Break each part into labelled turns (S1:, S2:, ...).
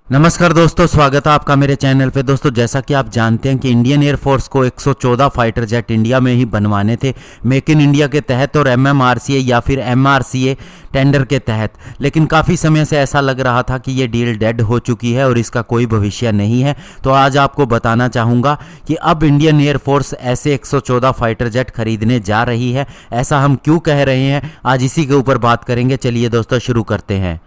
S1: नमस्कार दोस्तों, स्वागत है आपका मेरे चैनल पे। दोस्तों, जैसा कि आप जानते हैं कि इंडियन एयरफोर्स को 114 फाइटर जेट इंडिया में ही बनवाने थे, मेक इन इंडिया के तहत और MMRCA या फिर MRCA टेंडर के तहत। लेकिन काफ़ी समय से ऐसा लग रहा था कि ये डील डेड हो चुकी है और इसका कोई भविष्य नहीं है। तो आज आपको बताना चाहूँगा कि अब इंडियन एयरफोर्स ऐसे 114 फाइटर जेट खरीदने जा रही है। ऐसा हम क्यों कह रहे हैं, आज इसी के ऊपर बात करेंगे। चलिए दोस्तों, शुरू करते हैं।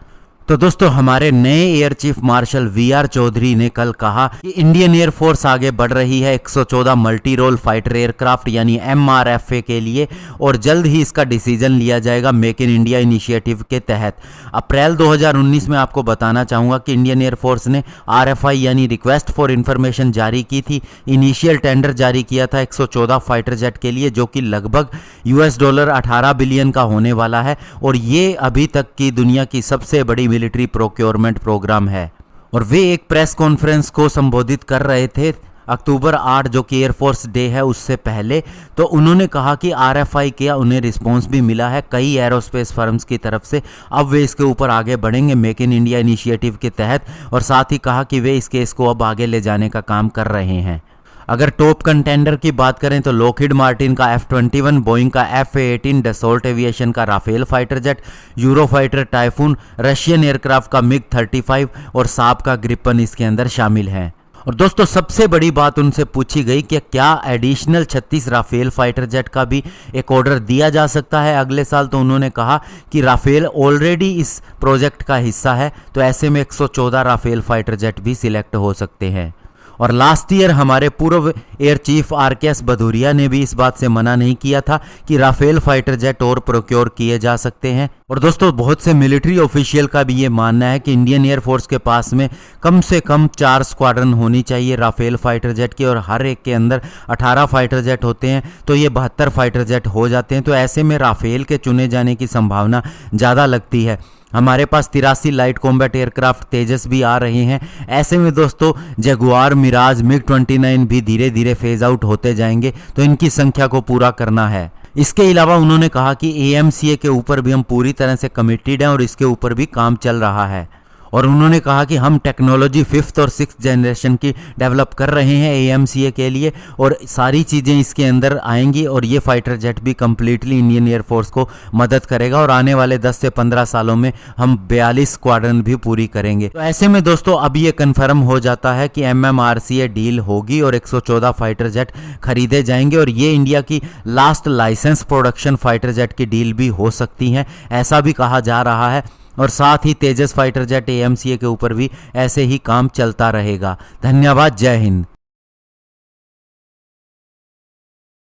S1: तो दोस्तों, हमारे नए air chief marshal VR Chaudhary ने कल कहा कि इंडियन एयरफोर्स आगे बढ़ रही है 114 मल्टी रोल फाइटर एयरक्राफ्ट यानी MRFA के लिए और जल्द ही इसका डिसीजन लिया जाएगा मेक इन इंडिया इनिशिएटिव के तहत। अप्रैल 2019 में आपको बताना चाहूँगा कि इंडियन एयरफोर्स ने RFI यानी रिक्वेस्ट फॉर इंफॉर्मेशन जारी की थी। इनिशियल टेंडर जारी किया था 114 फाइटर जेट के लिए, जो कि लगभग $18 बिलियन का होने वाला है और ये अभी तक की दुनिया की सबसे बड़ी मिलिट्री प्रोक्योरमेंट प्रोग्राम है। और वे एक प्रेस कॉन्फ्रेंस को संबोधित कर रहे थे अक्टूबर 8, जो कि एयरफोर्स डे है, उससे पहले। तो उन्होंने कहा कि RFI का उन्हें रिस्पांस भी मिला है कई एरोस्पेस फर्म्स की तरफ से। अब वे इसके ऊपर आगे बढ़ेंगे मेक इन इंडिया इनिशिएटिव के तहत, और साथ ही कहा कि वे इस केस को अब आगे ले जाने का काम कर रहे हैं। अगर टॉप कंटेंडर की बात करें तो लॉकहीड मार्टिन का F-21, बोइंग का F-A-18, डसॉल्ट एविएशन का Rafale fighter jet, Eurofighter Typhoon, Russian aircraft का MiG-35 और साप का ग्रिपन इसके अंदर शामिल हैं। और दोस्तों, सबसे बड़ी बात उनसे पूछी गई कि क्या एडिशनल 36 राफेल फाइटर जेट का भी एक ऑर्डर दिया जा सकता है अगले साल। तो उन्होंने कहा कि राफेल ऑलरेडी इस प्रोजेक्ट का हिस्सा है, तो ऐसे में 114 राफेल फाइटर जेट भी सिलेक्ट हो सकते हैं। और लास्ट ईयर हमारे पूर्व एयर चीफ RKS भदौरिया ने भी इस बात से मना नहीं किया था कि राफेल फाइटर जेट और प्रोक्योर किए जा सकते हैं। और दोस्तों, बहुत से मिलिट्री ऑफिशियल का भी ये मानना है कि इंडियन एयरफोर्स के पास में कम से कम 4 स्क्वाड्रन होनी चाहिए राफेल फाइटर जेट की, और हर एक के अंदर 18 फाइटर जेट होते हैं, तो ये 72 फाइटर जेट हो जाते हैं। तो ऐसे में राफेल के चुने जाने की संभावना ज़्यादा लगती है। हमारे पास 83 लाइट कॉम्बैट एयरक्राफ्ट तेजस भी आ रहे हैं। ऐसे में दोस्तों, जगुआर, मिराज, MiG-29 भी धीरे धीरे फेज आउट होते जाएंगे, तो इनकी संख्या को पूरा करना है। इसके अलावा उन्होंने कहा कि AMCA के ऊपर भी हम पूरी तरह से कमिटेड हैं और इसके ऊपर भी काम चल रहा है। और उन्होंने कहा कि हम टेक्नोलॉजी 5th और 6th जनरेशन की डेवलप कर रहे हैं AMCA के लिए, और सारी चीज़ें इसके अंदर आएंगी और ये फाइटर जेट भी कम्प्लीटली इंडियन एयरफोर्स को मदद करेगा। और आने वाले 10 से 15 सालों में हम 42 स्क्वाड्रन भी पूरी करेंगे। तो ऐसे में दोस्तों, अब ये कन्फर्म हो जाता है कि MMRCA डील होगी और 114 फाइटर जेट खरीदे जाएंगे, और ये इंडिया की last license production fighter jet की डील भी हो सकती है, ऐसा भी कहा जा रहा है। और साथ ही तेजस फाइटर जेट AMCA के ऊपर भी ऐसे ही काम चलता रहेगा। धन्यवाद, जय हिंद।